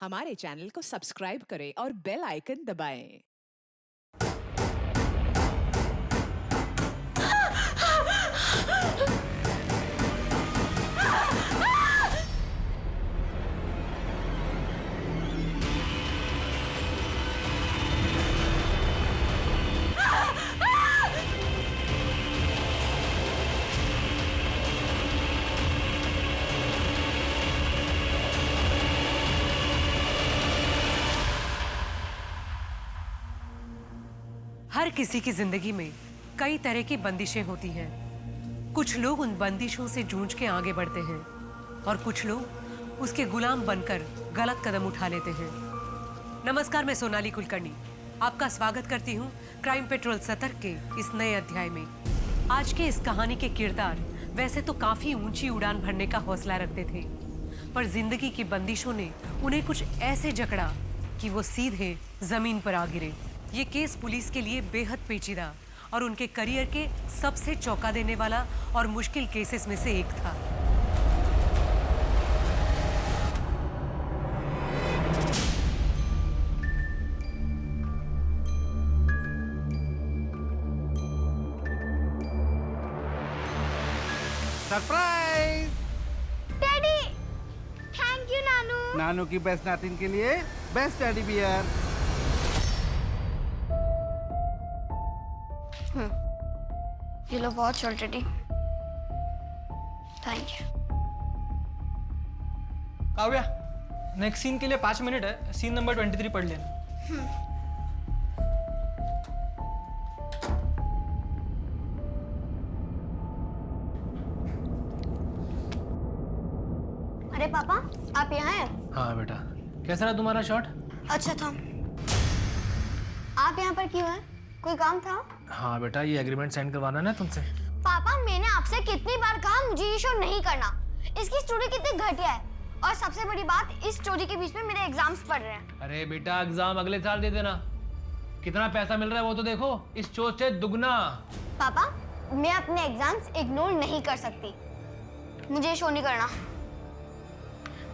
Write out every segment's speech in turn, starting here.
हमारे चैनल को सब्सक्राइब करें और बेल आइकन दबाएं। हर किसी की जिंदगी में कई तरह की बंदिशें होती हैं। कुछ लोग उन बंदिशों से जूझ के आगे बढ़ते हैं और कुछ लोग उसके गुलाम बनकर गलत कदम उठा लेते हैं। नमस्कार, मैं सोनाली कुलकर्णी आपका स्वागत करती हूँ क्राइम पेट्रोल सतर्क के इस नए अध्याय में। आज के इस कहानी के किरदार वैसे तो काफी ऊंची उड़ान भरने का हौसला रखते थे, पर जिंदगी की बंदिशों ने उन्हें कुछ ऐसे जकड़ा कि वो सीधे जमीन पर आ गिरे। ये केस पुलिस के लिए बेहद पेचीदा और उनके करियर के सबसे चौंका देने वाला और मुश्किल केसेस में से एक था। सरप्राइज! डैडी, थैंक यू नानू। नानू की बेस्ट नातिन के लिए best teddy bear. You love watch already. Thank you. Kavya, next scene के लिए 5 मिनट है। सीन नंबर 23 पढ़ लेना। अरे पापा, आप यहाँ हैं? हाँ बेटा, कैसा रहा तुम्हारा शॉट? अच्छा था। आप यहाँ पर क्यों हैं? कोई काम था? हाँ बेटा, ये एग्रीमेंट साइन करवाना है ना तुमसे। पापा, मैंने आपसे कितनी बार कहा मुझे ये शो नहीं करना। इसकी स्टोरी कितनी घटिया है और सबसे बड़ी बात, इस स्टोरी के बीच में मेरे एग्जाम्स पढ़ रहे हैं। अरे बेटा, एग्जाम अगले साल दे देना। कितना पैसा मिल रहा है वो तो देखो, इस शो से दुगना। पापा, मैं अपने एग्जाम्स इग्नोर नहीं कर सकती। मुझे ये शो नहीं करना।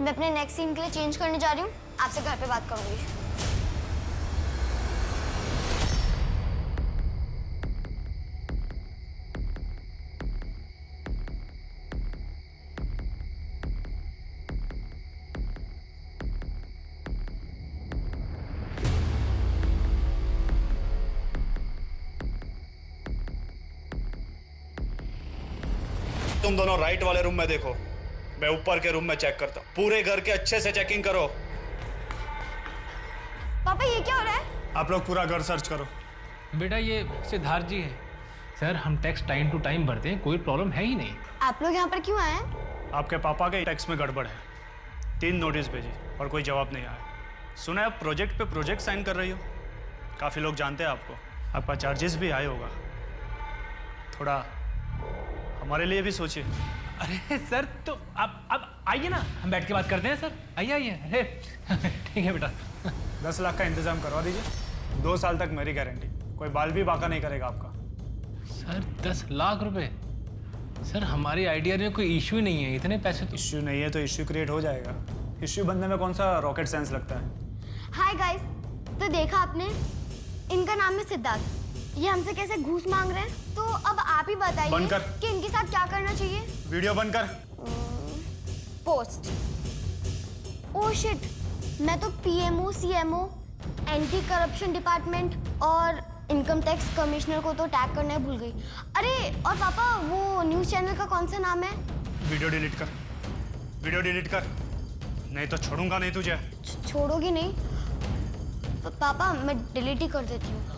मैं अपने नेक्स्ट सीन के लिए चेंज करने जा रही हूँ। आपसे घर पे बात करूंगी। तुम दोनों राइट वाले रूम में देखो, मैं ऊपर के रूम में चेक करता हूँ। पूरे घर के अच्छे से चेकिंग करो। पापा, ये क्या हो रहा है? आप लोग पूरा घर सर्च करो। बेटा, ये सिद्धार्थ जी है। सर, हम टैक्स टाइम टू टाइम भरते हैं, कोई प्रॉब्लम है ही नहीं। आप लोग यहाँ पर क्यों आए हैं? आपके पापा के टैक्स में गड़बड़ है। 3 नोटिस भेजी और कोई जवाब नहीं आया। सुना है आप प्रोजेक्ट पे प्रोजेक्ट साइन कर रही हो। काफ़ी लोग जानते हैं आपको। आपका चार्जेस भी हाई होगा। थोड़ा हमारे लिए भी सोचिए। अरे सर, तो अब आइए ना, हम बैठ के बात करते हैं। सर आइए आइए। अरे ठीक है बेटा। 10 लाख का इंतजाम करवा दीजिए। 2 साल तक मेरी गारंटी, कोई बाल भी बाका नहीं करेगा आपका। सर 10 लाख रुपए? सर, हमारी आइडिया में कोई इश्यू नहीं है, इतने पैसे तो। इश्यू नहीं है तो इश्यू क्रिएट हो जाएगा। इश्यू बनने में कौन सा रॉकेट साइंस लगता है। हाय गाइस, तो देखा आपने, इनका नाम है सिद्धार्थ। ये हमसे कैसे घूस मांग रहे हैं। तो अब आप ही बताइए कि इनके साथ क्या करना चाहिए। वीडियो बंद कर। पोस्ट। ओह शिट, मैं तो PMO, CMO, anti corruption department और इनकम टैक्स कमिश्नर को तो टैग करना ही भूल गई। अरे और पापा, वो न्यूज़ चैनल का कौन सा नाम है? वीडियो डिलीट कर, वीडियो डिलीट कर, नहीं तो छोड़ूंगा नहीं तुझे। छोड़ोगी नहीं? पापा, मैं डिलीट ही कर देती हूँ।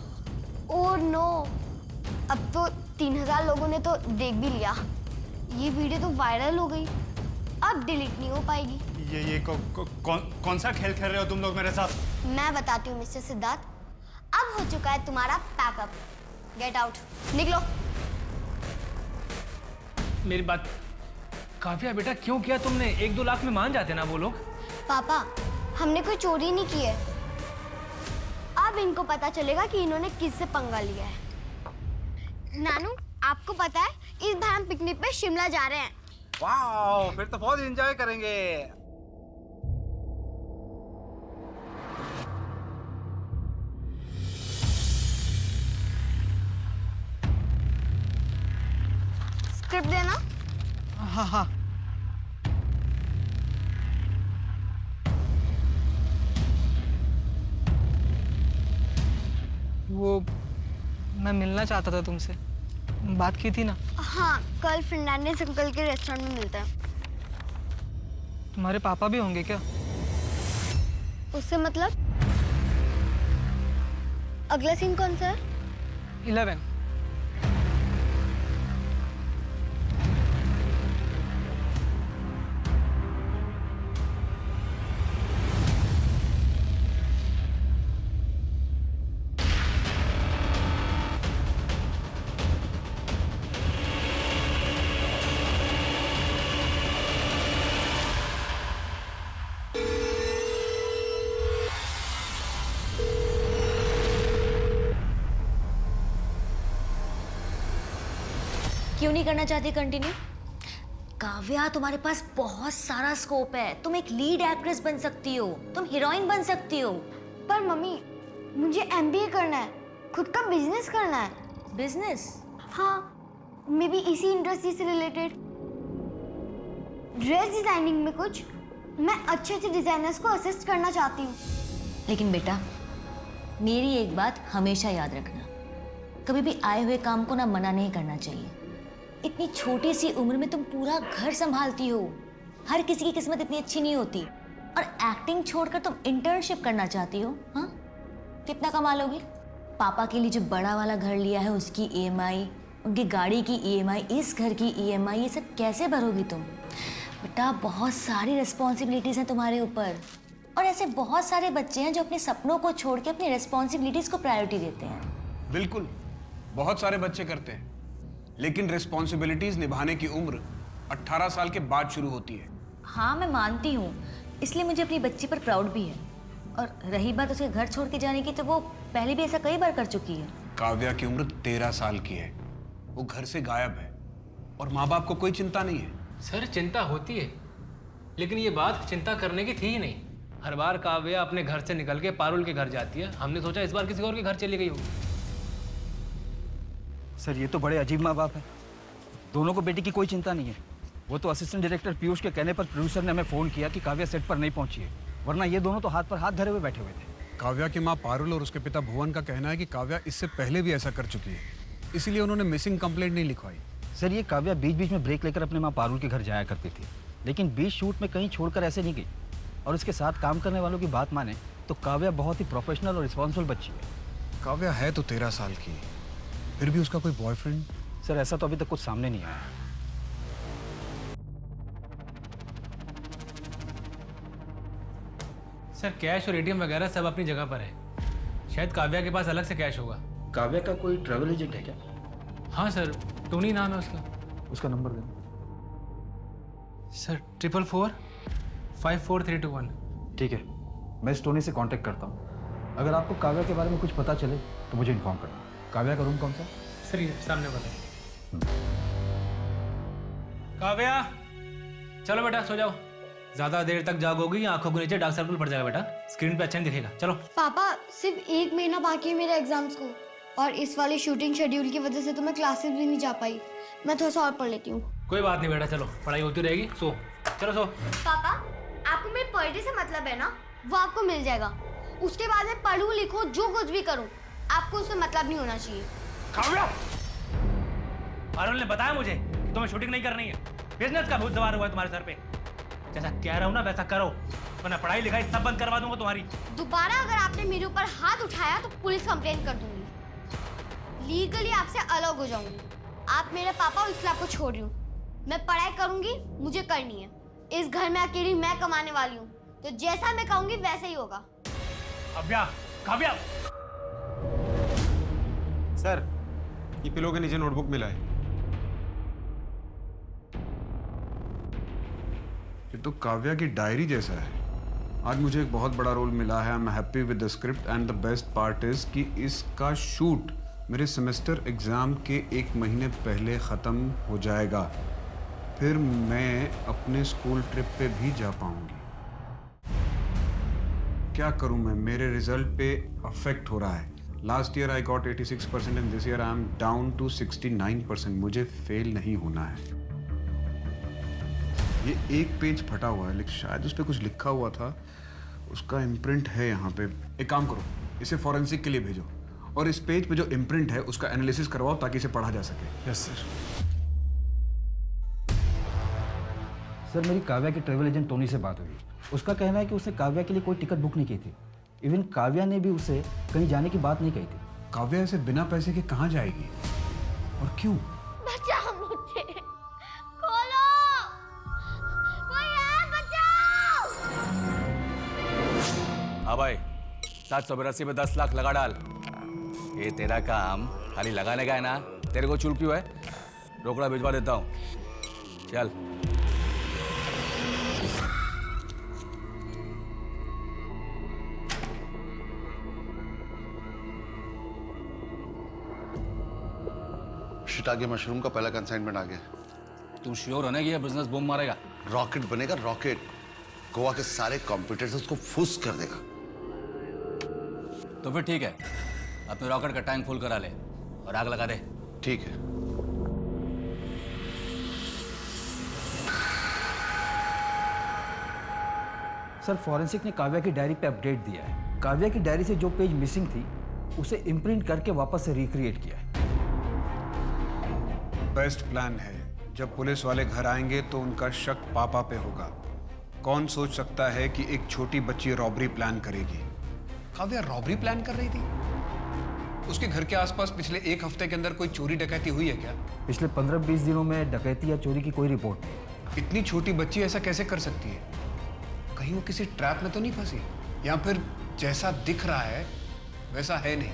ओह नो, अब तो 3000 लोगों ने तो देख भी लिया। ये वीडियो तो वायरल हो गई, अब डिलीट नहीं हो पाएगी। ये कौन सा खेल खेल रहे हो तुम लोग मेरे साथ? मैं बताती हूँ मिस्टर सिद्धार्थ, अब हो चुका है तुम्हारा पैकअप। गेट आउट, निकलो। मेरी बात काव्या, बेटा क्यों किया तुमने? 1-2 लाख में मान जाते ना वो लोग। पापा, हमने कोई चोरी नहीं की है। अब इनको पता चलेगा कि इन्होंने किससे पंगा लिया है। नानू, आपको पता है इस बार हम पिकनिक पे शिमला जा रहे हैं। वाह, फिर तो बहुत एंजॉय करेंगे। स्क्रिप्ट देना। हाँ हाँ। वो मैं मिलना चाहता था तुमसे, बात की थी ना। हाँ, कल फर्नांडिस अंकल के रेस्टोरेंट में मिलते हैं। तुम्हारे पापा भी होंगे क्या? उससे मतलब? अगला सीन कौन सा है? 11। क्यों नहीं करना चाहती कंटिन्यू? काव्या, तुम्हारे पास बहुत सारा स्कोप है। तुम एक लीड एक्ट्रेस बन सकती हो, तुम हीरोइन बन सकती हो। पर मम्मी, मुझे एमबीए करना है, खुद का बिजनेस करना है। बिजनेस? हाँ, मे बी इसी इंडस्ट्री से रिलेटेड। ड्रेस डिजाइनिंग में कुछ। मैं अच्छे अच्छे डिजाइनर्स को असिस्ट करना चाहती हूँ। लेकिन बेटा, मेरी एक बात हमेशा याद रखना, कभी भी आए हुए काम को ना मना नहीं करना चाहिए। इतनी छोटी सी उम्र में तुम पूरा घर संभालती हो। हर किसी की किस्मत इतनी अच्छी नहीं होती। और एक्टिंग छोड़कर तुम इंटर्नशिप करना चाहती हो? हाँ, कितना कमा लोगी? पापा के लिए जो बड़ा वाला घर लिया है उसकी ईएमआई, उनकी गाड़ी की ईएमआई, इस घर की ईएमआई, ये सब कैसे भरोगी तुम? बेटा, बहुत सारी रिस्पॉन्सिबिलिटीज हैं तुम्हारे ऊपर। और ऐसे बहुत सारे बच्चे हैं जो अपने सपनों को छोड़ के अपनी रिस्पॉन्सिबिलिटीज को प्रायोरिटी देते हैं। बिल्कुल, बहुत सारे बच्चे करते हैं, लेकिन रिस्पॉन्सिबिलिटीज निभाने की उम्र 18 साल के बाद शुरू होती है। हाँ, मैं मानती हूँ, इसलिए मुझे अपनी बच्ची पर प्राउड भी है। और रही बात उसके घर छोड़ के जाने की, तो वो पहले भी ऐसा कई बार कर चुकी है। काव्या की उम्र 13 साल की है, वो घर से गायब है और माँ बाप को कोई चिंता नहीं है। सर, चिंता होती है, लेकिन ये बात चिंता करने की थी ही नहीं। हर बार काव्या अपने घर से निकल के पारुल के घर जाती है। हमने सोचा इस बार किसी और के घर चली गई होगी। सर, ये तो बड़े अजीब माँ बाप हैं। दोनों को बेटी की कोई चिंता नहीं है। वो तो असिस्टेंट डायरेक्टर पीयूष के कहने पर प्रोड्यूसर ने हमें फ़ोन किया कि काव्या सेट पर नहीं पहुंची है, वरना ये दोनों तो हाथ पर हाथ धरे हुए बैठे हुए थे। काव्या की माँ पारुल और उसके पिता भुवन का कहना है कि काव्या इससे पहले भी ऐसा कर चुकी है, इसीलिए उन्होंने मिसिंग कंप्लेंट नहीं लिखवाई। सर, ये काव्या बीच बीच में ब्रेक लेकर अपने माँ पारुल के घर जाया करती थी, लेकिन बीच शूट में कहीं छोड़कर ऐसे नहीं गई। और इसके साथ काम करने वालों की बात माने तो काव्या बहुत ही प्रोफेशनल और रिस्पॉन्सिबल बच्ची है। काव्या है तो 13 साल की, फिर भी उसका कोई बॉयफ्रेंड? सर, ऐसा तो अभी तक कुछ सामने नहीं आया। सर, कैश और एटीएम वगैरह सब अपनी जगह पर है। शायद काव्या के पास अलग से कैश होगा। काव्या का कोई ट्रैवल एजेंट है क्या? हाँ सर, टोनी नाम है उसका। उसका नंबर देना। सर, 444 54321। ठीक है, मैं इस टोनी से कांटेक्ट करता हूँ। अगर आपको काव्या के बारे में कुछ पता चले तो मुझे इन्फॉर्म करना। काव्या का रूम कौन सा? सर, ये सामने वाला। काव्या, चलो बेटा सो जाओ। ज्यादा देर तक जागोगी, आंखों के नीचे डार्क सर्कल पड़ जाएगा बेटा, स्क्रीन पे अच्छा नहीं दिखेगा। चलो। पापा, सिर्फ 1 महीना बाकी है मेरे एग्जाम्स को, और इस वाली शूटिंग शेड्यूल की वजह से तो मैं क्लासेस भी नहीं जा पाई। मैं थोड़ा सा और पढ़ लेती हूँ। कोई बात नहीं बेटा, चलो, पढ़ाई होती रहेगी। सो, चलो सो। पापा, आपको मेरे पर डे से मतलब है ना, वो आपको मिल जाएगा। उसके बाद में पढ़ूं लिखूं जो कुछ भी करूं, आपको उससे मतलब नहीं होना चाहिए। काव्या, पारुल ने बताया मुझे कि तुम्हें शूटिंग नहीं करनी है। बिजनेस का भूत सवार हुआ है तुम्हारे सर पे। जैसा कह रहा हूँ ना वैसा करो, वरना पढ़ाई लिखाई सब बंद करवा दूंगा तुम्हारी। दोबारा अगर आपने मेरे ऊपर हाथ उठाया तो पुलिस कंप्लेंट कर दूंगी। लीगली आपसे अलग हो जाऊंगी। आप मेरे पापा हो, इसलिए आपको छोड़ रही हूँ। मैं पढ़ाई करूंगी, मुझे करनी है। इस घर में अकेली मैं कमाने वाली हूँ, तो जैसा मैं कहूंगी वैसे ही होगा। काव्या, काव्या। सर, ये पिलो के नीचे नोटबुक मिला है। ये तो काव्या की डायरी जैसा है। आज मुझे एक बहुत बड़ा रोल मिला है। I am happy with the script and the best part is कि इसका शूट मेरे सेमेस्टर एग्जाम के 1 महीने पहले ख़त्म हो जाएगा। फिर मैं अपने स्कूल ट्रिप पे भी जा पाऊंगी। क्या करूं मैं, मेरे रिजल्ट पे अफेक्ट हो रहा है। Last year I got 86% and this year I am down to 69%. मुझे फेल नहीं होना है. ये एक पेज फटा हुआ है, लेकिन शायद उस पर कुछ लिखा हुआ था. उसका इम्प्रिंट है यहाँ पे. एक काम करो, इसे फॉरेंसिक के लिए भेजो और इस पेज पे जो इम्प्रिंट है उसका एनालिसिस करवाओ ताकि इसे पढ़ा जा सके. Yes sir. सर मेरी काव्या के ट्रैवल एजेंट टोनी से बात हुई. उसका कहना है कि उसने काव्या के लिए कोई टिकट बुक नहीं की थी. इवन काव्या ने भी उसे कहीं जाने की बात नहीं कही थी. काव्या ऐसे बिना पैसे के कहाँ जाएगी और क्यों? बचाओ मुझे, खोलो, कोई है, बचाओ। हाँ भाई, 782 पे 10 लाख लगा डाल. ये तेरा काम खाली लगाने का है ना? तेरे को चुल क्यों है? रोकड़ा भिजवा देता हूँ. चल. शिट आ गया. मशरूम का पहला कंसाइनमेंट आ गया. तू श्योर होने की ये बिजनेस बूम मारेगा? रॉकेट बनेगा, रॉकेट. गोवा के सारे कॉम्पिटिटर्स उसको फुस कर देगा. तो फिर ठीक है, अपने रॉकेट का टैंक फुल करा ले और आग लगा दे. ठीक है. सर फॉरेंसिक ने काव्या की डायरी पे अपडेट दिया है. काव्या की डायरी से जो पेज मिसिंग थी उसे इम्प्रिंट करके वापस से रिक्रिएट किया है. बेस्ट प्लान है. जब पुलिस वाले घर आएंगे तो उनका शक पापा पे होगा. कौन सोच सकता है कि एक छोटी बच्ची रॉबरी प्लान करेगी? काव्या रॉबरी प्लान कर रही थी? उसके घर के आसपास पिछले एक हफ्ते के अंदर कोई चोरी डकैती हुई है क्या? पिछले 15-20 दिनों में डकैती या चोरी की कोई रिपोर्ट नहीं. इतनी छोटी बच्ची ऐसा कैसे कर सकती है? कहीं वो किसी ट्रैप में तो नहीं फंसी? या फिर जैसा दिख रहा है वैसा है नहीं?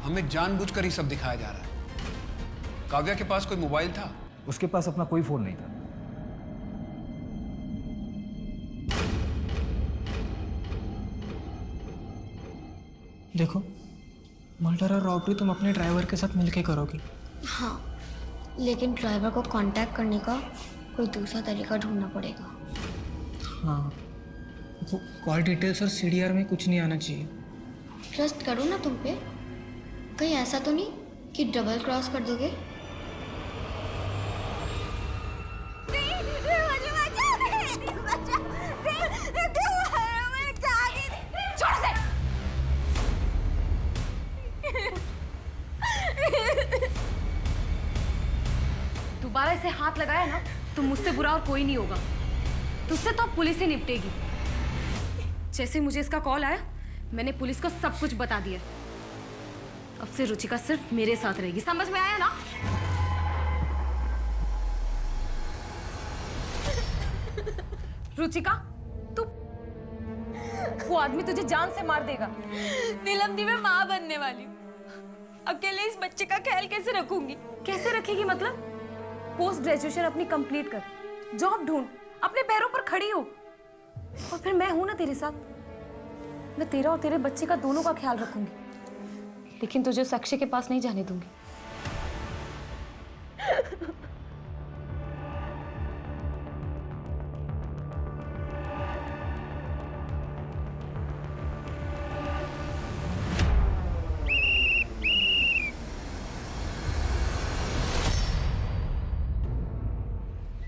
हमें जानबूझकर ही सब दिखाया जा रहा है. काव्या के पास कोई मोबाइल था? उसके पास अपना कोई फोन नहीं था. देखो, मर्डर और रॉबरी तुम अपने ड्राइवर के साथ मिलके करोगी. हाँ, लेकिन ड्राइवर को कांटेक्ट करने का कोई दूसरा तरीका ढूंढना पड़ेगा. हाँ, वो कॉल डिटेल्स और सीडीआर में कुछ नहीं आना चाहिए. ट्रस्ट करो ना तुम पे. कहीं ऐसा तो नहीं कि डबल क्रॉस कर दोगे? दोबारा इसे हाथ लगाया ना तो मुझसे बुरा और कोई नहीं होगा. तुझसे तो पुलिस ही निपटेगी. जैसे मुझे इसका कॉल आया मैंने पुलिस को सब कुछ बता दिया. अब से रुचिका सिर्फ मेरे साथ रहेगी. समझ में आया ना? रुचिका, तू वो आदमी तुझे जान से मार देगा. नीलम दी, मैं माँ बनने वाली हूँ. अकेले इस बच्चे का ख्याल कैसे रखूंगी? कैसे रखेगी मतलब? पोस्ट ग्रेजुएशन अपनी कंप्लीट कर, जॉब ढूंढ, अपने पैरों पर खड़ी हो और फिर मैं हूं ना तेरे साथ. मैं तेरा और तेरे बच्चे का दोनों का ख्याल रखूंगी. लेकिन तुझे उस अक्षय के पास नहीं जाने दूंगी.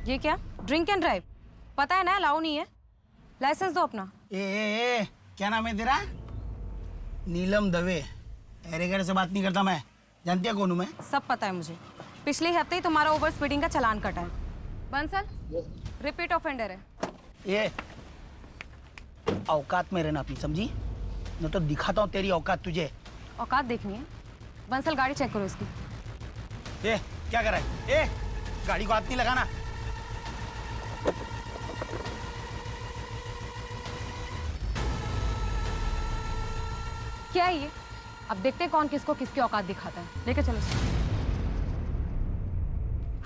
ये क्या? Drink and drive? पता है ना अलाउ नहीं है. लाइसेंस दो अपना. ए, क्या नाम है तेरा? नीलम दवे. अरे घर से बात नहीं करता मैं. जानती है कौन हूँ मैं? सब पता है मुझे. पिछले हफ्ते ही तुम्हारा ओवर स्पीडिंग का चालान कटा है. बंसल, रिपीट ऑफेंडर है. ये औकात में रहना अपनी, समझी? न तो दिखाता हूँ तेरी औकात तुझे. औकात देखनी है? बंसल गाड़ी चेक करो इसकी. ये क्या कर रहा है? ए, गाड़ी को हाथ नहीं लगाना. क्या है ये? अब देखते हैं कौन किसको किसकी औकात दिखाता है. लेके चलो.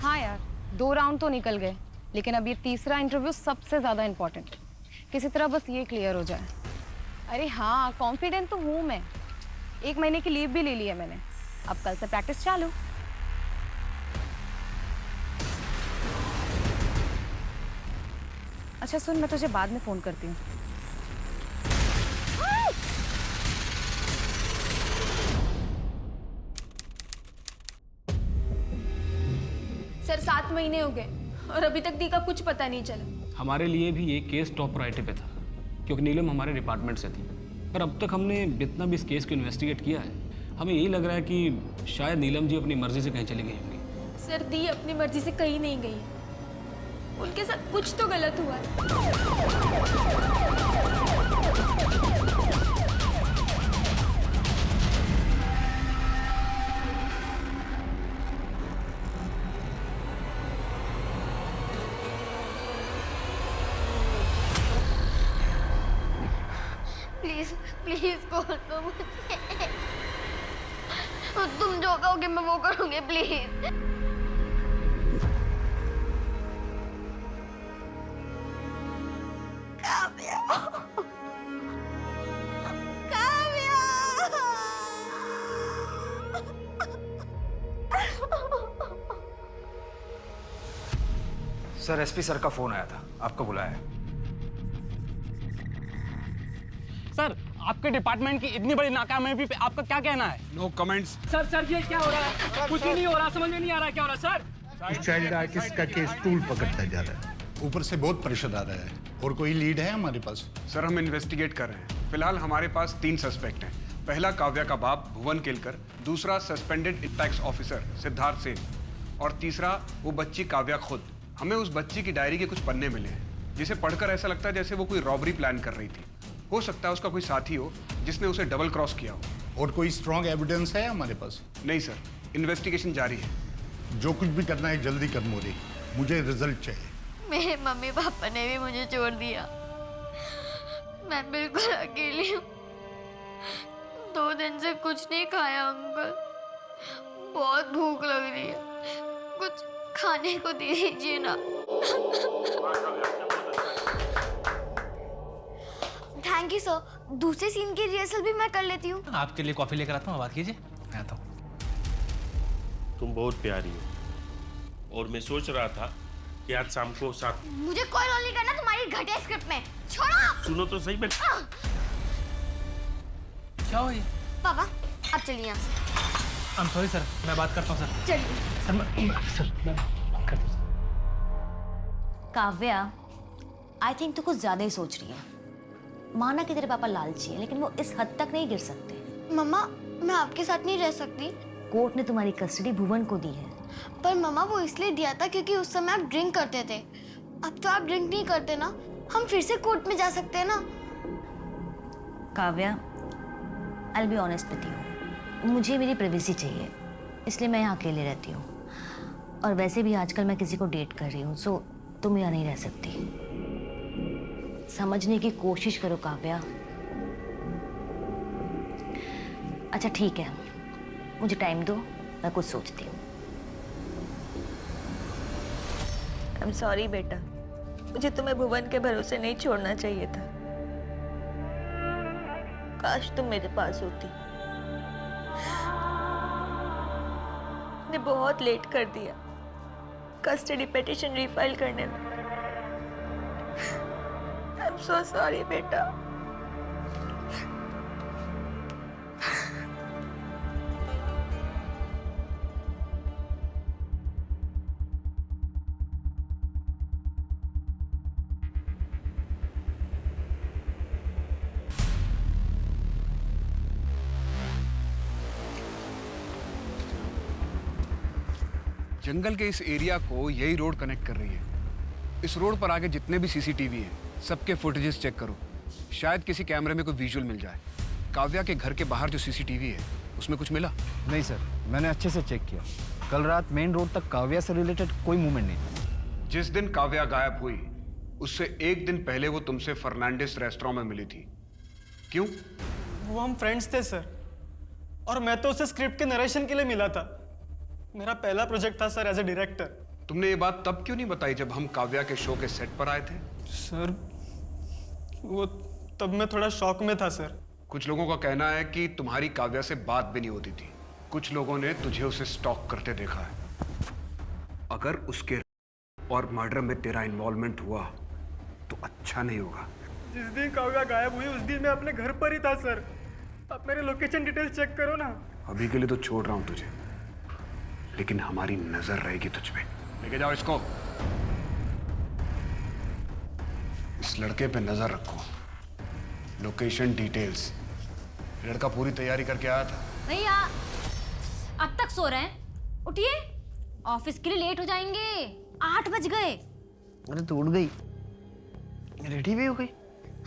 हाँ यार, 2 राउंड तो निकल गए, लेकिन अब ये तीसरा इंटरव्यू सबसे ज्यादा इंपॉर्टेंट. किसी तरह बस ये क्लियर हो जाए. अरे हाँ, कॉन्फिडेंट तो हूँ मैं. 1 महीने की लीव भी ले ली है मैंने. अब कल से प्रैक्टिस चालू. अच्छा सुन, मैं तुझे बाद में फोन करती हूँ. सर 7 महीने हो गए और अभी तक दी का कुछ पता नहीं चला। हमारे लिए भी ये केस टॉप प्रायोरिटी पे था क्योंकि नीलम हमारे डिपार्टमेंट से थी, पर अब तक हमने जितना भी इस केस को इन्वेस्टिगेट किया है, हमें यही लग रहा है कि शायद नीलम जी अपनी मर्जी से कहीं चली गई होंगी। सर दी अपनी मर्जी से कहीं नहीं गई है, उनके साथ कुछ तो गलत हुआ है। प्लीज प्लीज खोल दो मुझे। तुम जो कहोगे मैं वो करूंगी, please. Kavya, Kavya. Sir SP sir का फोन आया था, आपको बुलाया है। सर आपके डिपार्टमेंट की इतनी बड़ी नाकामयाबी पे आपका क्या कहना है? No comments. सर ये क्या हो रहा है? कुछ भी नहीं हो रहा, समझ में नहीं आ रहा क्या हो रहा है सर। चाइल्ड आर्टिस्ट का केस टूल पकड़ता जा रहा है, ऊपर से बहुत प्रेशर आ रहा है। और कोई लीड है हमारे पास? सर हम इन्वेस्टिगेट कर रहे हैं। फिलहाल हमारे पास 3 सस्पेक्ट हैं। पहला काव्या का बाप भुवन केलकर, दूसरा suspended tax officer Siddharth Sen और तीसरा वो बच्ची काव्या खुद। हमें उस बच्ची की डायरी के कुछ पन्ने मिले हैं जिसे पढ़कर ऐसा लगता है जैसे वो कोई रॉबरी प्लान कर रही थी। हो सकता है उसका कोई साथी हो जिसने उसे डबल क्रॉस किया हो। और कोई स्ट्रॉन्ग एविडेंस है हमारे पास? नहीं सर, इन्वेस्टिगेशन जारी है। जो कुछ भी करना है जल्दी कर मोदी, मुझे रिजल्ट चाहिए। मेरे मम्मी पापा ने भी मुझे छोड़ दिया, मैं बिल्कुल अकेली हूँ। 2 दिन से कुछ नहीं खाया अंकल, बहुत भूख लग रही है, कुछ खाने को दे दीजिए ना। Thank you sir. दूसरे सीन की रिहर्सल भी मैं कर लेती हूँ। आपके लिए कॉफी लेकर आता हूँ, बात कीजिए। मैं आता हूँ। तुम बहुत प्यारी हो और मैं सोच रहा था कि आज शाम को साथ। मुझे कोई रोल नहीं करना तुम्हारी घटिया स्क्रिप्ट में। छोड़ो। सुनो तो सही बेटा। क्या हो ये? पापा आप चलिए यहाँ से। I'm sorry सर, मैं बात करता हूँ सर। चलिए। सर मैं बात करता हूँ। काव्या, आई थिंक तू कुछ ज्यादा ही सोच रही है। माना कि तेरे पापा लालची है, लेकिन वो इस हद तक नहीं गिर सकते। मम्मा मैं आपके साथ नहीं रह सकती। कोर्ट ने तुम्हारी कस्टडी भुवन को दी है। पर मम्मा वो इसलिए दिया था क्योंकि उस समय आप ड्रिंक करते थे। अब तो आप ड्रिंक नहीं करते ना, हम फिर से कोर्ट में जा सकते हैं ना। Kavya, I will be honest with you, मुझे मेरी प्राइवेसी चाहिए, इसलिए मैं यहाँ अकेले रहती हूँ। और वैसे भी आजकल मैं किसी को डेट कर रही हूँ, सो तुम यहाँ नहीं रह सकती। समझने की कोशिश करो काव्या। अच्छा ठीक है, मुझे टाइम दो, मैं कुछ सोचती हूँ। आई एम सॉरी बेटा, मुझे तुम्हें भुवन के भरोसे नहीं छोड़ना चाहिए था। काश तुम मेरे पास होती। ने बहुत लेट कर दिया कस्टडी पिटीशन रीफाइल करने में। आई एम सो सॉरी बेटा। जंगल के इस एरिया को यही रोड कनेक्ट कर रही है। इस रोड पर आगे जितने भी सीसीटीवी हैं, सबके फुटेजेस चेक करो। शायद किसी कैमरे में कोई विजुअल मिल जाए। काव्या के घर के बाहर जो सीसीटीवी है, उसमें कुछ मिला? नहीं सर, मैंने अच्छे से चेक किया। कल रात मेन रोड तक काव्या से रिलेटेड कोई मूवमेंट नहीं था। जिस दिन काव्या गायब हुई, उससे 1 दिन पहले वो तुमसे फर्नांडिस रेस्टोरेंट में मिली थी। क्यों? वो हम फ्रेंड्स थे सर, और मैं तो उसे स्क्रिप्ट के नरेशन के लिए मिला था। मेरा पहला प्रोजेक्ट था सर एज ए डायरेक्टर। तुमने ये बात तब क्यों नहीं बताई जब हम काव्या के शो के सेट पर आए थे? सर वो तब मैं थोड़ा शॉक में था सर। कुछ लोगों का कहना है कि तुम्हारी काव्या से बात भी नहीं होती थी। कुछ लोगों ने तुझे उसे स्टॉक करते देखा है। अगर उसके और मर्डर में तेरा इन्वॉल्वमेंट हुआ तो अच्छा नहीं होगा। जिस दिन काव्या गायब हुई उस दिन मैं अपने घर पर ही था सर। आप मेरे लोकेशन डिटेल्स चेक करो ना। अभी के लिए तो छोड़ रहा हूं तुझे, लेकिन हमारी नजर रहेगी तुझ पे। लेके जाओ इसको। इस लड़के पे नजर रखो, लोकेशन डिटेल्स। लड़का पूरी तैयारी करके आया था। भैया अब तक सो रहे हैं, उठिए, ऑफिस के लिए लेट हो जाएंगे। 8 बज गए। अरे तो उठ गई, रेडी भी हो गई?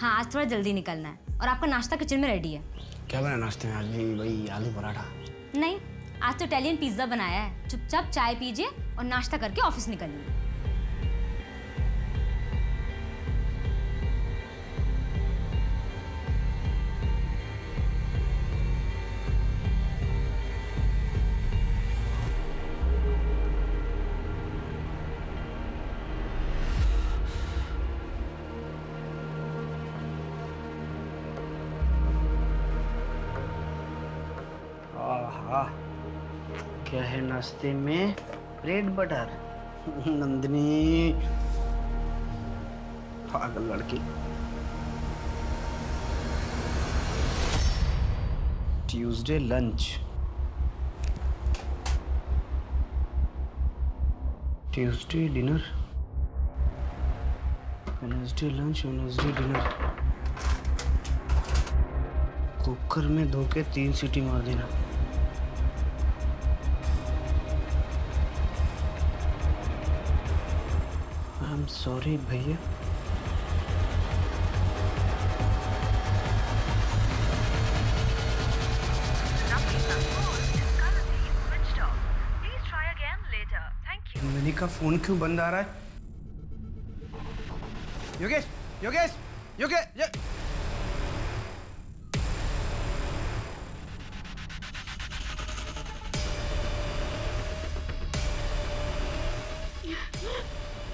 हाँ, आज थोड़ा जल्दी निकलना है और आपका नाश्ता किचन में रेडी है। क्या बना नाश्ते में आज भी? वही आलू पराठा? नहीं, आज तो इटालियन पिज्जा बनाया है। चुपचाप चाय पीजिए और नाश्ता करके ऑफिस निकलिए। आहा, क्या है नाश्ते में? Bread butter. नंदिनी, पागल लड़की। Tuesday lunch, Tuesday dinner, Wednesday lunch, Wednesday dinner. Cooker में धो के 3 सीटी मार देना। आई एम सॉरी भैया। नंदिनी का फोन क्यों बंद आ रहा है? योगेश, योगेश, योगेश,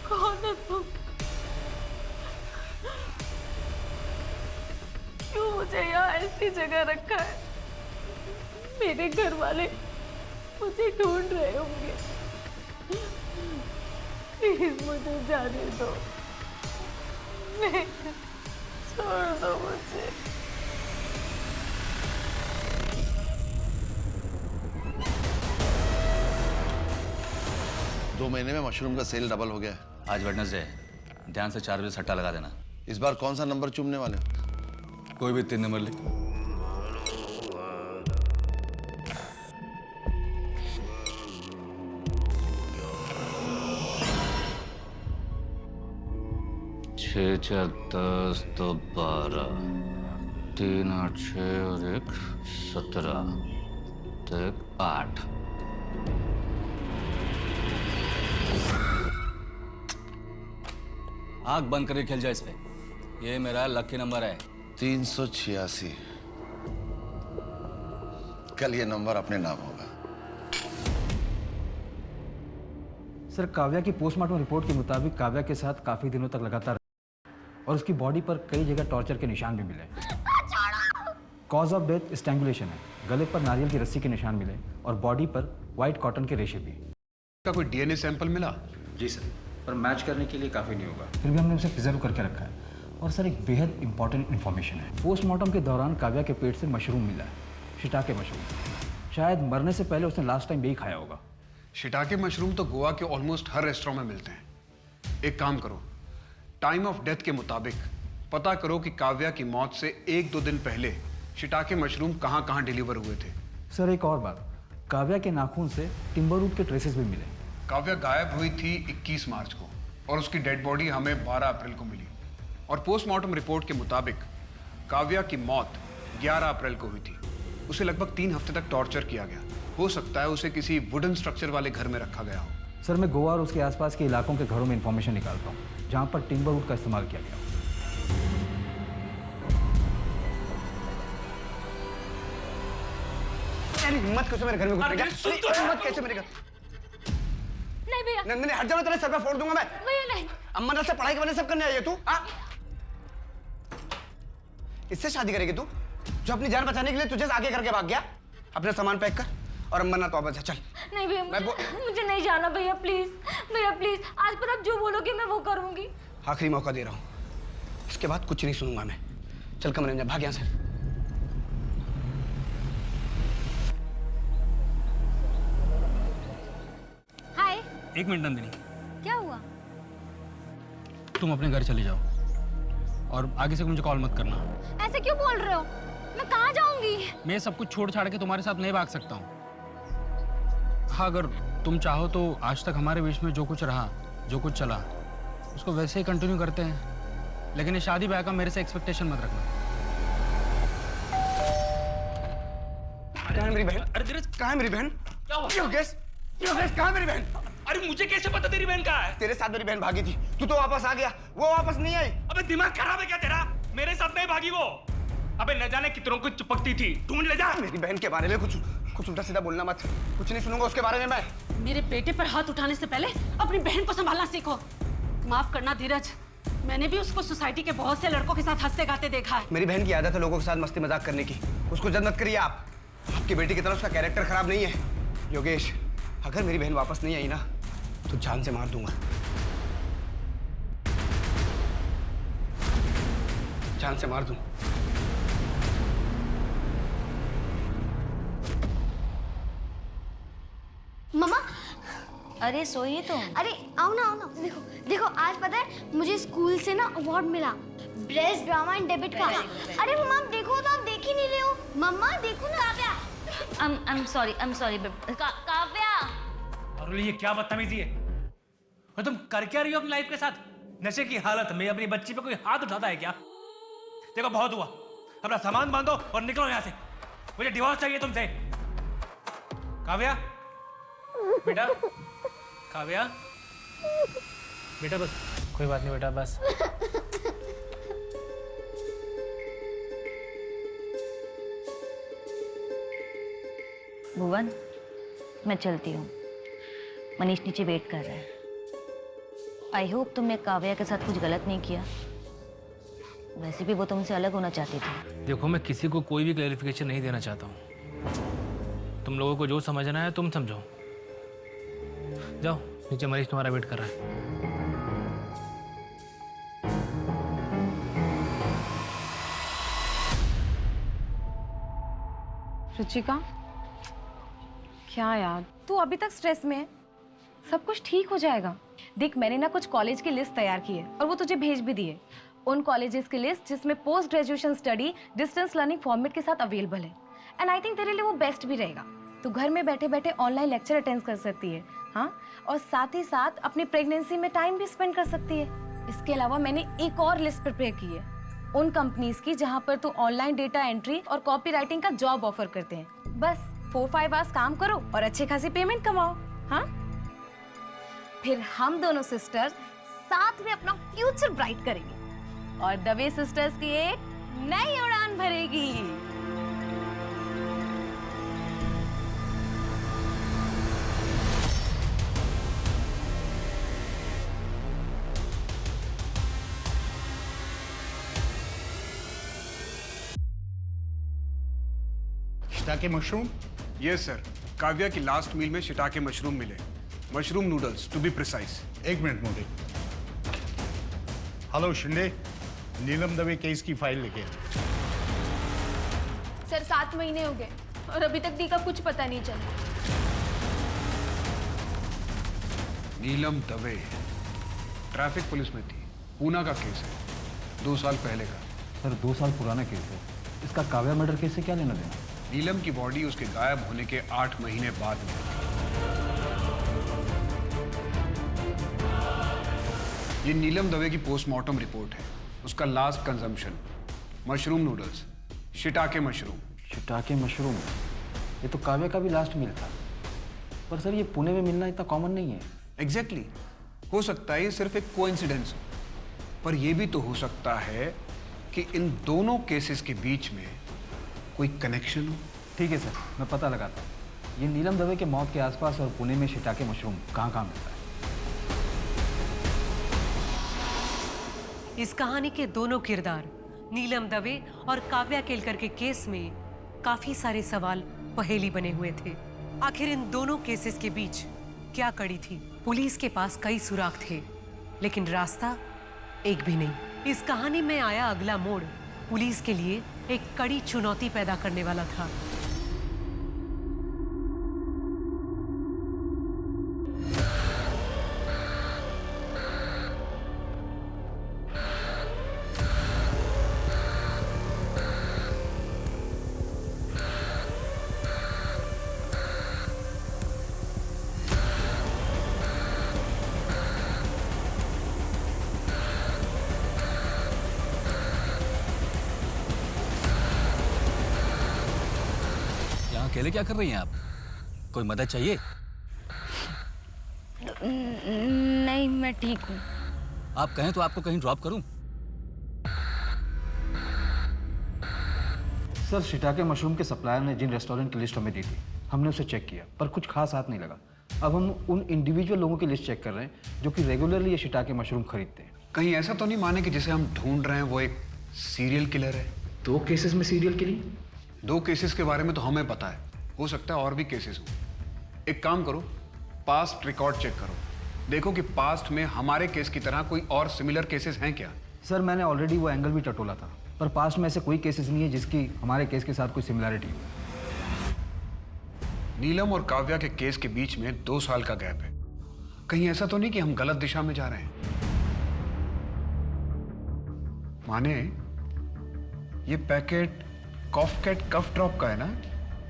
कौन है तुम? क्यों मुझे यहाँ ऐसी जगह रखा है? मेरे घर वाले मुझे ढूंढ रहे होंगे। प्लीज मुझे जाने दो, नहीं, छोड़ दो मुझे। 2 महीने में मशरूम का सेल डबल हो गया है। आज वेडनेसडे है, ध्यान से 4 बजे सट्टा लगा देना। इस बार कौन सा नंबर चूमने वाले हो? कोई भी 3 नंबर लिख। छः 10 तो 12, 3 8 6 और 1 17, तो 1 8। आंख बंद करके खेल जाए इस पे। ये मेरा लकी नंबर है 386। कल ये नंबर अपने नाम होगा। सर, काव्या की पोस्टमार्टम रिपोर्ट के मुताबिक काव्या के साथ काफी दिनों तक लगातार और उसकी बॉडी पर कई जगह टॉर्चर के निशान भी मिले। कॉज ऑफ डेथ स्ट्रैंगुलेशन है। गले पर नारियल की रस्सी के निशान मिले और बॉडी पर व्हाइट कॉटन के रेशे भी। का कोई डीएनए सैंपल मिला? जी सर, पर मैच करने के लिए काफ़ी नहीं होगा। फिर भी हमने उसे प्रिजर्व करके रखा है। और सर, एक बेहद इंपॉर्टेंट इन्फॉर्मेशन है। पोस्टमार्टम के दौरान काव्या के पेट से मशरूम मिला है, शिटाके मशरूम। शायद मरने से पहले उसने लास्ट टाइम यही खाया होगा। शिटाके मशरूम तो गोवा के ऑलमोस्ट हर रेस्टोरेंट में मिलते हैं। एक काम करो, टाइम ऑफ डेथ के मुताबिक पता करो कि काव्या की मौत से 1-2 दिन पहले शिटाके मशरूम कहाँ कहाँ डिलीवर हुए थे। सर, एक और बात, काव्या के नाखून से टिम्बर रूट के ट्रेसेस भी मिले। काव्या गायब हुई थी 21 मार्च को और उसकी डेड बॉडी हमें 12 अप्रैल को मिली। और पोस्टमार्टम रिपोर्ट के मुताबिक काव्या की मौत 11 अप्रैल को हुई थी। उसे लगभग 3 हफ्ते तक टॉर्चर किया गया। हो सकता है उसे किसी वुडन स्ट्रक्चर वाले घर में रखा गया हो। सर, मैं गोवा और उसके आसपास के इलाकों के घरों में इंफॉर्मेशन निकालता हूँ जहाँ पर टिम्बर वुड का इस्तेमाल किया गया हो। हिम्मत कैसे मेरे घर में घुस गया? हिम्मत कैसे मेरे घर? नहीं भैया। नंदिनी हट जाओ, तेरे सर पे फोड़ दूंगा मैं। भैया नहीं। अम्मा से पढ़ाई के वजह सब करने आई है तू? इससे शादी करेगी तू, जो अपनी जान बचाने के लिए तुझे आगे करके भाग गया? अपना सामान पैक कर और अम्मा ना तो वापस चल। नहीं भैया, मुझे नहीं जाना भैया, प्लीज भैया प्लीज। आज पर आप जो बोलोगे मैं वो करूंगी। आखिरी मौका दे रहा हूँ, इसके बाद कुछ नहीं सुनूंगा मैं। चल कमरे में जा, भाग यहाँ से। एक मिनट नंदिनी, तुम अपने घर चले जाओ और आगे से मुझे कॉल मत करना। ऐसे क्यों बोल रहे हो? मैं कहाँ जाऊंगी? मैं सब कुछ छोड़ छाड़ के तुम्हारे साथ नहीं भाग सकता हूँ। हाँ, अगर तुम चाहो तो आज तक हमारे बीच में जो कुछ रहा, जो कुछ चला, उसको वैसे ही कंटिन्यू करते हैं। लेकिन ये शादी ब्याह का मेरे से एक्सपेक्टेशन मत रखना। कहाँ है मेरी बहन? अरे धीरज, कहाँ है मेरी बहन? क्या हुआ? योगेश, योगेश, कहाँ है मेरी बहन? अरे मुझे कैसे पता तेरी बहन कहाँ है? तेरे साथ मेरी बहन भागी थी, तू तो वापस आ गया, वो वापस नहीं आई। अबे दिमाग खराब है क्या तेरा? मेरे साथ नहीं भागी वो। अबे न जाने कितनों को चिपकती थी, ढूंढ ले जा। मेरी बहन के बारे में कुछ उल्टा सीधा बोलना मत, कुछ नहीं सुनूंगा उसके बारे में मैं। मेरे बेटे पर हाथ उठाने से पहले अपनी बहन को संभालना सीखो। माफ करना धीरज, मैंने भी उसको सोसाइटी के बहुत से लड़कों के साथ हंसते गाते देखा है। मेरी बहन की आदत है लोगों के साथ मस्ती मजाक करने की, उसको जज मत करिए आप। आपकी बेटी की तरह उसका कैरेक्टर खराब नहीं है। योगेश, अगर मेरी बहन वापस नहीं आई ना तो जान से मार दूंगा, जान से मार दूं। मम्मा, अरे सोइए तो। अरे आओ ना, आओ ना। देखो देखो, आज पता है मुझे स्कूल से ना अवार्ड मिला, बेस्ट ड्रामा एंड डेब्यूट का। अरे मम्मा आप देखो तो, आप देख ही नहीं रहे हो। मम्मा देखो ना। Kavya, I'm sorry Kavya. और ये क्या बदतमीजी है? और तुम कर क्या रही हो अपनी लाइफ के साथ? नशे की हालत में अपनी बच्ची पे कोई हाथ उठाता है क्या? देखो बहुत हुआ, अपना सामान बांधो और निकलो यहाँ से। मुझे डिवोर्स चाहिए तुमसे। काव्या, बेटा, काव्या, बेटा बस, कोई बात नहीं बेटा, बस। भुवन, मैं चलती हूँ। मनीष नीचे वेट कर रहा है। आई होप तुमने काव्या के साथ कुछ गलत नहीं किया। वैसे भी वो तुमसे अलग होना चाहती थी। देखो, मैं किसी को कोई भी क्लैरिफिकेशन नहीं देना चाहता हूँ। तुम लोगों को जो समझना है तुम समझो। जाओ नीचे, मनीष तुम्हारा वेट कर रहा है। रुचिका, क्या यार, तू अभी तक स्ट्रेस में है? सब कुछ ठीक हो जाएगा। देख, मैंने ना कुछ कॉलेज की लिस्ट तैयार की है और वो तुझे भेज भी दी है। उन कॉलेजेस की लिस्ट जिसमें post graduation study distance learning format के साथ अवेलेबल है। एंड आई थिंक तेरे लिए वो बेस्ट भी रहेगा। तू घर में बैठे बैठे ऑनलाइन लेक्चर अटेंड कर सकती है, हाँ, और साथ ही साथ अपनी प्रेगनेंसी में टाइम भी स्पेंड कर सकती है। इसके अलावा मैंने एक और लिस्ट प्रिपेयर की है उन कंपनीज की जहाँ पर तू ऑनलाइन डेटा एंट्री और कॉपी राइटिंग का जॉब ऑफर करते हैं। बस 4-5 आवर्स काम करो और अच्छी खासी पेमेंट कमाओ, हाँ? फिर हम दोनों सिस्टर्स साथ में अपना फ्यूचर ब्राइट करेंगे और दवे सिस्टर्स की एक नई उड़ान भरेगी। Shiitake mushroom? Yes sir, Kavya की लास्ट मील में शिटाके मशरूम मिले। Mushroom noodles to be precise. एक minute Modi. Hello Shinde, Neelam Dave case की फाइल लेके। सर 7 महीने हो गए और अभी तक डी का कुछ पता नहीं चला। नीलम दवे ट्रैफिक पुलिस में थी, पूना का केस है, 2 साल पहले का। सर 2 साल पुराना केस है, इसका काव्या मर्डर केस से क्या लेना देना? नीलम की बॉडी उसके गायब होने के 8 महीने बाद मिली। ये नीलम दवे की पोस्टमार्टम रिपोर्ट है। उसका last consumption mushroom noodles, shiitake mushroom. Shiitake mushroom, ये तो काव्या का भी लास्ट मील था। पर सर ये पुणे में मिलना इतना कॉमन नहीं है। एग्जैक्टली, हो सकता है ये सिर्फ एक कोइंसिडेंस हो, पर यह भी तो हो सकता है कि इन दोनों केसेस के बीच में कोई कनेक्शन हो। ठीक है सर, मैं पता लगाता हूँ ये नीलम दवे के मौत के आसपास और पुणे में शिटाके मशरूम कहाँ मिलता है। इस कहानी के दोनों किरदार नीलम दवे और काव्या केलकर के केस में काफी सारे सवाल पहेली बने हुए थे। आखिर इन दोनों केसेस के बीच क्या कड़ी थी? पुलिस के पास कई सुराग थे, लेकिन रास्ता एक भी नहीं। इस कहानी में आया अगला मोड़ पुलिस के लिए एक कड़ी चुनौती पैदा करने वाला था। यहाँ अकेले क्या कर रही हैं आप? कोई मदद चाहिए? नहीं, मैं ठीक हूँ। आप कहें तो आपको कहीं ड्रॉप करूं? सर, शिटाके मशरूम के सप्लायर ने जिन रेस्टोरेंट की लिस्ट हमें दी थी, हमने उसे चेक किया, पर कुछ खास हाथ नहीं लगा। अब हम उन इंडिविजुअल लोगों की लिस्ट चेक कर रहे हैं जो कि रेगुलरली ये शिटाके मशरूम खरीदते हैं। कहीं ऐसा तो नहीं माने कि जिसे हम ढूंढ रहे हैं वो एक सीरियल किलर है? 2 केसेस में सीरियल किलिंग? 2 केसेस के बारे में तो हमें पता है, हो सकता है और भी केसेस हो। एक काम करो, पास्ट रिकॉर्ड चेक करो, देखो कि पास्ट में हमारे केस की तरह कोई और सिमिलर केसेस हैं क्या। सर, मैंने ऑलरेडी वो एंगल भी टटोला था, पर पास्ट में ऐसे कोई केसेस नहीं है जिसकी हमारे केस के साथ कोई सिमिलरिटी हो। नीलम और काव्या के केस के बीच में 2 साल का गैप है। कहीं ऐसा तो नहीं कि हम गलत दिशा में जा रहे हैं? माने ये पैकेट कॉफकैट कफ ड्रॉप का है ना,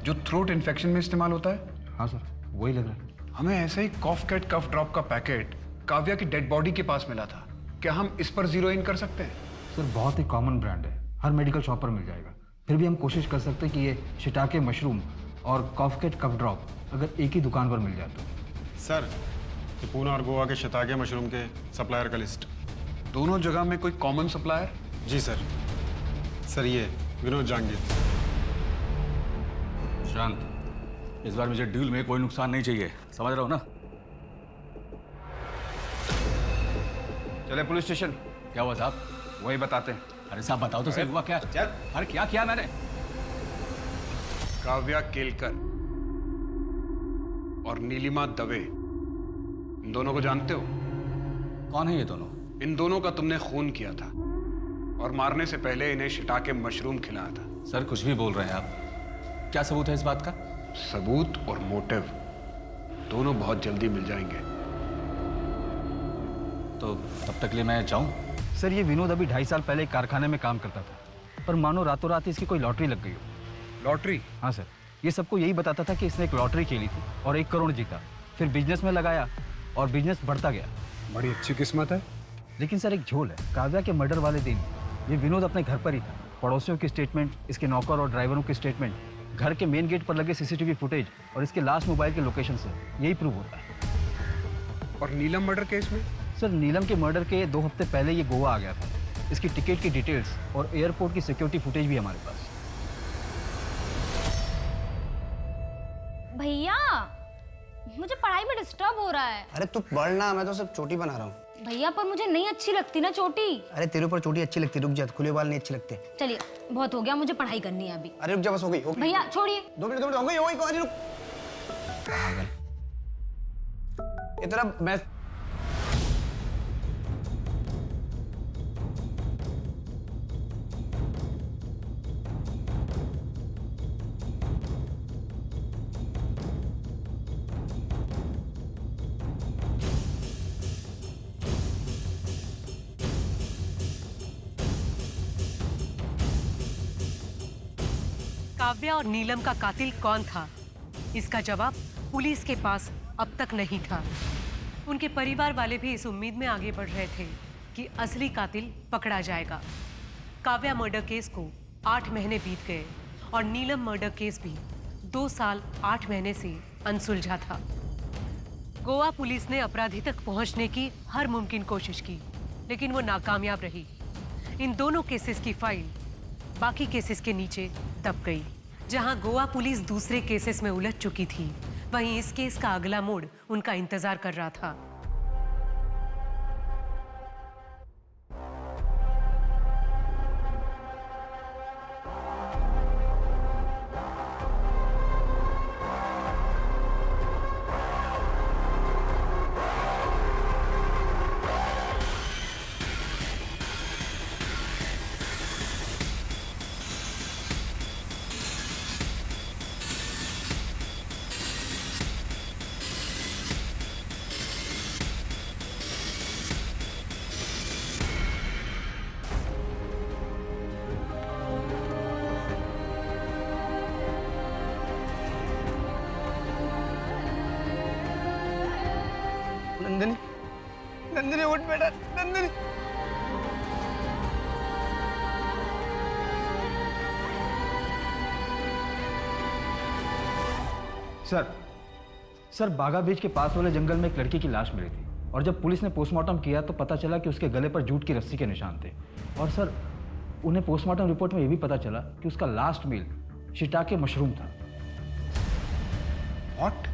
जो थ्रोट इन्फेक्शन में इस्तेमाल होता है? हाँ सर, वही लग रहा है। हमें ऐसे ही कॉफकैट कफ ड्रॉप का पैकेट काव्या की डेड बॉडी के पास मिला था। क्या हम इस पर जीरो इन कर सकते हैं? सर, बहुत ही कॉमन ब्रांड है, हर मेडिकल शॉप पर मिल जाएगा। फिर भी हम कोशिश कर सकते हैं कि ये शिटाके मशरूम और कॉफकेट कफ ड्रॉप अगर एक ही दुकान पर मिल जाए तो। सर, ये पूना और गोवा के शिटाके मशरूम के सप्लायर का लिस्ट। दोनों जगह में कोई कॉमन सप्लायर? जी सर। सर, ये विनोद जहांगीर। शांत, इस बार मुझे डील में कोई नुकसान नहीं चाहिए, समझ रहे हो ना? चले पुलिस स्टेशन। क्या हुआ साहब? वही बताते हैं। अरे साहब बताओ तो सही, हुआ क्या? चल। अरे क्या किया मैंने? काव्या केलकर और नीलिमा दवे, इन दोनों को जानते हो? कौन है ये दोनों? इन दोनों का तुमने खून किया था और मारने से पहले इन्हें शिटाके मशरूम खिलाया था। सर, कुछ भी बोल रहे हैं आप। क्या सबूत है इस बात का? सबूत और मोटिव दोनों बहुत जल्दी मिल जाएंगे। तो तब तक लिए मैं जाऊं? सर, ये विनोद अभी 2.5 साल पहले एक कारखाने में काम करता था, पर मानो रातों रात इसकी कोई लॉटरी लग गई हो। लॉटरी? हाँ सर, ये सबको यही बताता था कि इसने एक लॉटरी खेली थी और 1 करोड़ जीता। फिर बिजनेस में लगाया और बिजनेस बढ़ता गया। बड़ी अच्छी किस्मत है। लेकिन सर, एक झोल है। काव्या के मर्डर वाले दिन ये विनोद अपने घर पर ही था। पड़ोसियों की स्टेटमेंट, इसके नौकर और ड्राइवरों की स्टेटमेंट, घर के मेन गेट पर लगे सीसीटीवी फुटेज और इसके लास्ट मोबाइल के लोकेशन से यही प्रूव होता है। और नीलम मर्डर केस में? सर, नीलम के मर्डर के 2 हफ्ते पहले ये गोवा आ गया था। इसकी टिकट की डिटेल्स और एयरपोर्ट की सिक्योरिटी फुटेज भी हमारे पास। भैया, मुझे पढ़ाई में डिस्टर्ब हो रहा है। अरे तू पढ़ना, मैं तो सिर्फ चोटी बना रहा हूँ। भैया, पर मुझे नहीं अच्छी लगती ना चोटी। अरे तेरे ऊपर चोटी अच्छी लगती, रुक जा, खुले बाल नहीं अच्छे लगते। चलिए, बहुत हो गया, मुझे पढ़ाई करनी है अभी। अरे रुक जा, बस हो गई। भैया छोड़िए। 2 मिनट हो गई। अरे रुक, इतना मैं काव्या और नीलम का कातिल कौन था, इसका जवाब पुलिस के पास अब तक नहीं था। उनके परिवार वाले भी इस उम्मीद में आगे बढ़ रहे थे कि असली कातिल पकड़ा जाएगा। काव्या मर्डर केस को 8 महीने बीत गए और नीलम मर्डर केस भी 2 साल 8 महीने से अनसुलझा था। गोवा पुलिस ने अपराधी तक पहुंचने की हर मुमकिन कोशिश की, लेकिन वो नाकामयाब रही। इन दोनों केसेस की फाइल बाकी केसेस के नीचे दब गई। जहां गोवा पुलिस दूसरे केसेस में उलझ चुकी थी, वहीं इस केस का अगला मोड़ उनका इंतजार कर रहा था। नंदिनी, नंदिनी उठ बेटा, नंदिनी। सर बागा बीच के पास वाले जंगल में एक लड़की की लाश मिली थी और जब पुलिस ने पोस्टमार्टम किया तो पता चला कि उसके गले पर जूट की रस्सी के निशान थे। और सर उन्हें पोस्टमार्टम रिपोर्ट में यह भी पता चला कि उसका लास्ट मील शिटाके मशरूम था। What?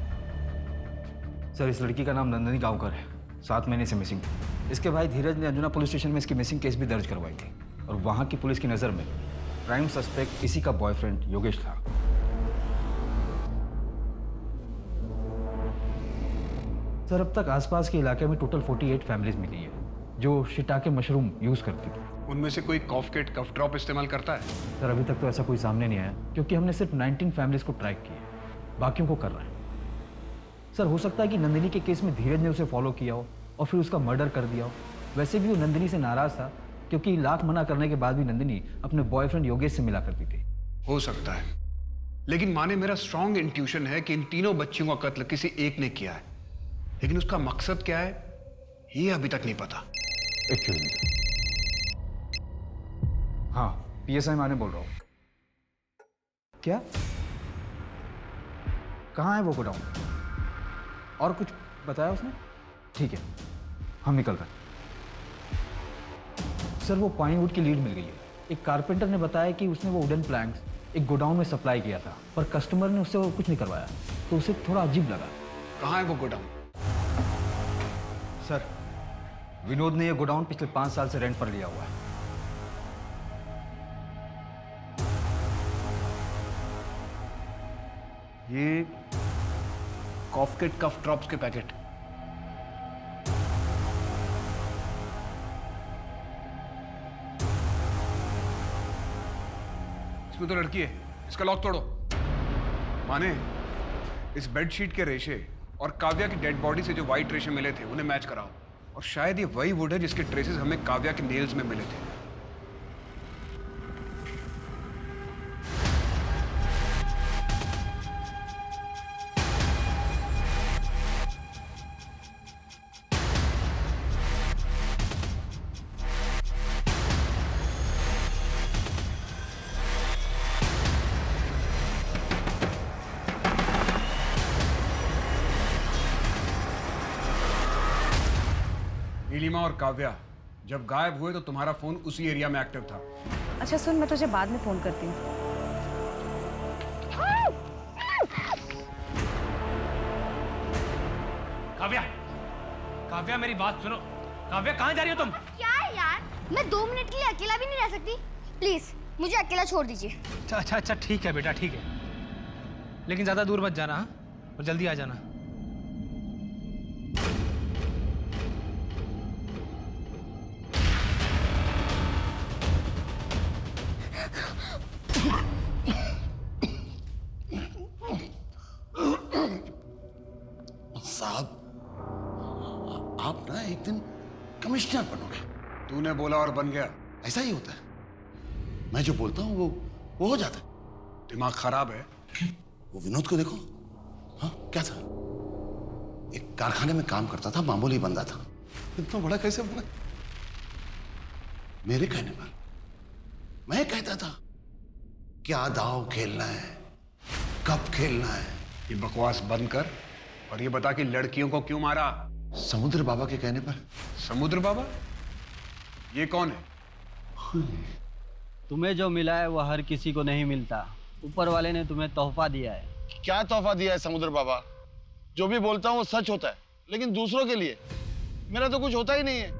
सर इस लड़की का नाम नंदिनी गांवकर है, 7 महीने से मिसिंग थी। इसके भाई धीरज ने अंजुना पुलिस स्टेशन में इसकी मिसिंग केस भी दर्ज करवाई थी और वहाँ की पुलिस की नज़र में प्राइम सस्पेक्ट इसी का बॉयफ्रेंड योगेश था। सर अब तक आसपास के इलाके में टोटल 48 फैमिलीज मिली है जो शिटाके मशरूम यूज करती थी। उनमें से कोई कॉफकेट कफ ड्रॉप इस्तेमाल करता है? सर अभी तक तो ऐसा कोई सामने नहीं आया क्योंकि हमने सिर्फ 19 फैमिलीज को ट्रैक किया है, बाकियों को कर रहे हैं। सर हो सकता है कि नंदिनी के केस में धीरज ने उसे फॉलो किया हो और फिर उसका मर्डर कर दिया हो। वैसे भी वो नंदिनी से नाराज था क्योंकि लाख मना करने के बाद भी नंदिनी अपने बॉयफ्रेंड योगेश से मिला करती थी। हो सकता है, लेकिन माने मेरा स्ट्रॉन्ग इंट्यूशन है कि इन तीनों बच्चियों का कत्ल किसी एक ने किया है, लेकिन उसका मकसद क्या है ये अभी तक नहीं पता। हाँ पीएसआई माने बोल रहा हूँ। क्या? कहाँ है वो गोडाउन? और कुछ बताया उसने? ठीक है हम निकल रहे हैं। सर वो पाइनवुड की लीड मिल गई है। एक कारपेंटर ने बताया कि उसने वो वुडन प्लैंक्स एक गोडाउन में सप्लाई किया था पर कस्टमर ने उससे वो कुछ नहीं करवाया तो उसे थोड़ा अजीब लगा। कहाँ है वो गोडाउन? सर विनोद ने ये गोडाउन पिछले 5 साल से रेंट पर लिया हुआ है। ये कॉफकेट कफ ड्रॉप्स के पैकेट। इसमें तो लड़की है, इसका लॉक तोड़ो। माने इस बेडशीट के रेशे और काव्या की डेड बॉडी से जो व्हाइट रेशे मिले थे उन्हें मैच कराओ। और शायद ये वही वुड है जिसके ट्रेसेस हमें काव्या के नेल्स में मिले थे। नीलिमा और काव्या जब गायब हुए तो तुम्हारा फोन उसी एरिया में एक्टिव था। अच्छा सुन, मैं तुझे बाद में फोन करती हूँ। काव्या, काव्या मेरी बात सुनो। काव्या कहाँ जा रही हो तुम? क्या यार, मैं 2 मिनट के लिए अकेला भी नहीं रह सकती? प्लीज मुझे अकेला छोड़ दीजिए। अच्छा ठीक है बेटा, ठीक है, लेकिन ज्यादा दूर मत जाना। हाँ, और जल्दी आ जाना। साहब आप ना एक दिन कमिश्नर बनोगे। तूने बोला और बन गया। ऐसा ही होता है, मैं जो बोलता हूँ वो हो जाता है। दिमाग खराब है। वो विनोद को देखो। हाँ क्या था, एक कारखाने में काम करता था, मामूली बंदा था, इतना बड़ा कैसे हुआ? मेरे कहने पर मैं कहता था क्या दाव खेलना है, कब खेलना है। ये बकवास बंद कर और ये बता कि लड़कियों को क्यों मारा। समुद्र बाबा के कहने पर। समुद्र बाबा? ये कौन है? तुम्हें जो मिला है वो हर किसी को नहीं मिलता। ऊपर वाले ने तुम्हें तोहफा दिया है। क्या तोहफा दिया है समुद्र बाबा? जो भी बोलता हूँ वो सच होता है, लेकिन दूसरों के लिए मेरा तो कुछ होता ही नहीं है।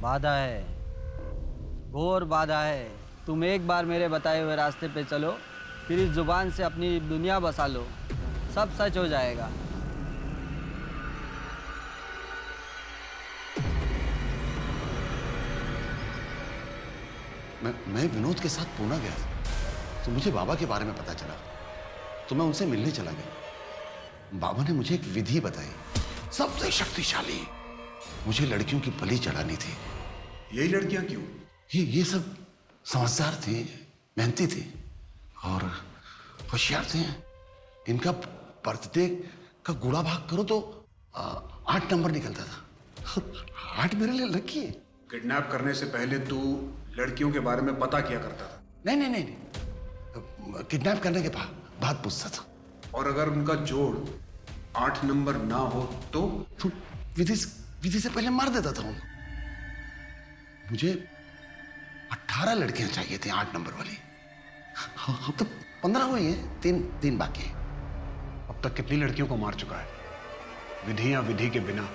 बाधा है, घोर बाधा है। तुम एक बार मेरे बताए हुए रास्ते पे चलो, फिर इस जुबान से अपनी दुनिया बसा लो, सब सच हो जाएगा। मैं विनोद के साथ पूना गया था, तो मुझे बाबा के बारे में पता चला, तो मैं उनसे मिलने चला गया। बाबा ने मुझे एक विधि बताई, सबसे शक्तिशाली। मुझे लड़कियों की बलि चढ़ानी थी। यही लड़कियां क्यों? ये सब समझदार थी, मेहनती थी और होशियार थे। इनका बर्थडे का गुड़ा भाग करो तो 8 नंबर निकलता था। 8 मेरे लिए लकी है। किडनैप करने से पहले तू लड़कियों के बारे में पता किया करता था। नहीं नहीं नहीं, नहीं। किडनैप करने के बाद पूछता था। और अगर उनका जोड़ 8 नंबर ना हो तो विधि से पहले मार देता था उनको। मुझे 18 लड़कियां चाहिए थी 8 नंबर वाली। अब तो 15 हुई हैं, तीन बाकी हैं। अब तक कितनी लड़कियों को मार चुका है, विधि या विधि के बिना?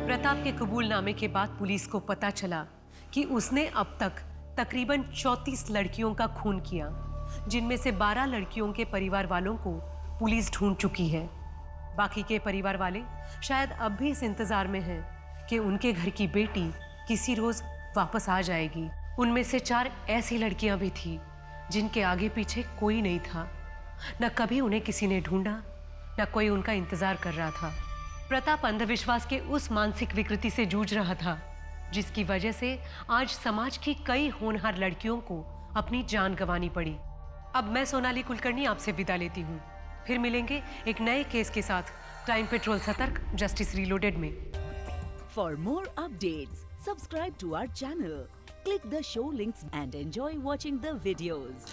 प्रताप के कबूलनामे के बाद पुलिस को पता चला कि उसने अब तक तकरीबन 34 लड़कियों का खून किया, जिनमें से 12 लड़कियों के परिवार वालों को पुलिस ढूंढ चुकी है। बाकी के परिवार वाले शायद अब भी इस इंतजार में हैं कि उनके घर की बेटी किसी रोज वापस आ जाएगी। उनमें से 4 ऐसी लड़कियां भी थी जिनके आगे पीछे कोई नहीं था। न कभी उन्हें किसी ने ढूंढा, न कोई उनका इंतजार कर रहा था। प्रताप अंधविश्वास के उस मानसिक विकृति से जूझ रहा था जिसकी वजह से आज समाज की कई होनहार लड़कियों को अपनी जान गंवानी पड़ी। अब मैं सोनाली कुलकर्णी आपसे विदा लेती हूँ। फिर मिलेंगे एक नए केस के साथ crime patrol Satark justice reloaded में। For more updates subscribe to our channel, click the show links and enjoy watching the videos.